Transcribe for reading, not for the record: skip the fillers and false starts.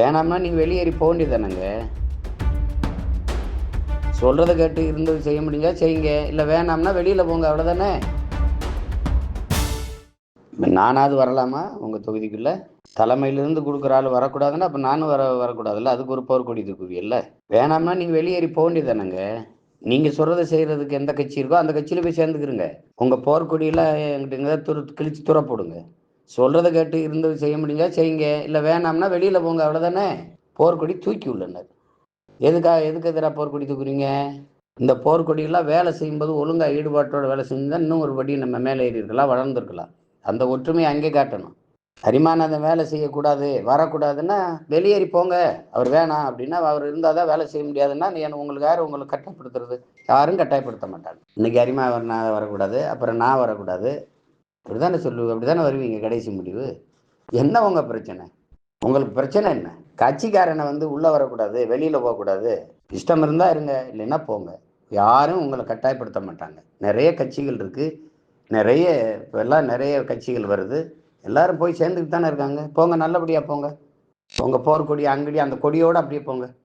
வேணாம்னா நீங்கள் வெளியேறி போக வேண்டியதானங்க. சொல்கிறத கேட்டு இருந்தது செய்ய முடிஞ்சா செய்யுங்க, இல்லை வேணாம்னா வெளியில் போங்க, அவ்வளோதானே. நானாவது வரலாமா உங்கள் தொகுதிக்குள்ளே? தலைமையிலேருந்து கொடுக்குற ஆள் வரக்கூடாதுன்னா அப்போ நானும் வரக்கூடாதுல்ல. அதுக்கு ஒரு போர்க்கொடி தூக்குவீல்ல. வேணாம்னா நீங்கள் வெளியேறி போக வேண்டியதானங்க. நீங்கள் சொல்கிறத செய்கிறதுக்கு எந்த கட்சி இருக்கோ அந்த கட்சியில் போய் சேர்ந்துக்கிறங்க. உங்கள் போர்க்கொடியெல்லாம் என்கிட்ட எங்கேயாவது கிழிச்சு துற போடுங்க. சொல்கிறத கேட்டு இருந்தது செய்ய முடிஞ்சா செய்யுங்க, இல்லை வேணாம்னா வெளியில் போங்க, அவ்வளோதானே. போர்க்கொடி தூக்கி உள்ளனர். எதுக்கு எதிராக போர்க்கொடி தூக்குறீங்க? இந்த போர்க்கொடியெல்லாம் வேலை செய்யும்போது ஒழுங்காக ஈடுபாட்டோட வேலை செஞ்சுதான் இன்னும் ஒரு படி நம்ம மேலே ஏறி இருக்கலாம், வளர்ந்துருக்கலாம். அந்த ஒற்றுமையை அங்கே காட்டணும். அரிமானந்தம் வேலை செய்யக்கூடாது, வரக்கூடாதுன்னா வெளியேறி போங்க. அவர் வேணாம் அப்படின்னா, அவர் இருந்தால் தான் வேலை செய்ய முடியாதுன்னா உங்களுக்கு யார் உங்களுக்கு கட்டாயப்படுத்துறது? யாரும் கட்டாயப்படுத்த மாட்டாங்க. இன்னைக்கு அரிமா நான் வரக்கூடாது, அப்புறம் நான் வரக்கூடாது, அப்படிதானே சொல்லுவீங்க, அப்படிதானே வருவீங்க கடைசி முடிவு. என்ன உங்கள் பிரச்சனை? உங்களுக்கு பிரச்சனை என்ன? கட்சிக்காரனை உள்ளே வரக்கூடாது, வெளியில் போகக்கூடாது, இஷ்டம் இருந்தால் இருங்க, இல்லைன்னா போங்க. யாரும் உங்களை கட்டாயப்படுத்த மாட்டாங்க. நிறைய கட்சிகள் இருக்குது, நிறைய இப்போல்லாம் நிறைய கட்சிகள் வருது. எல்லாரும் போய் சேர்ந்துக்கிட்டு தானே இருக்காங்க. போங்க, நல்லபடியாக போங்க. உங்கள் போர் கொடி அங்கடி அந்த கொடியோடு அப்படியே போங்க.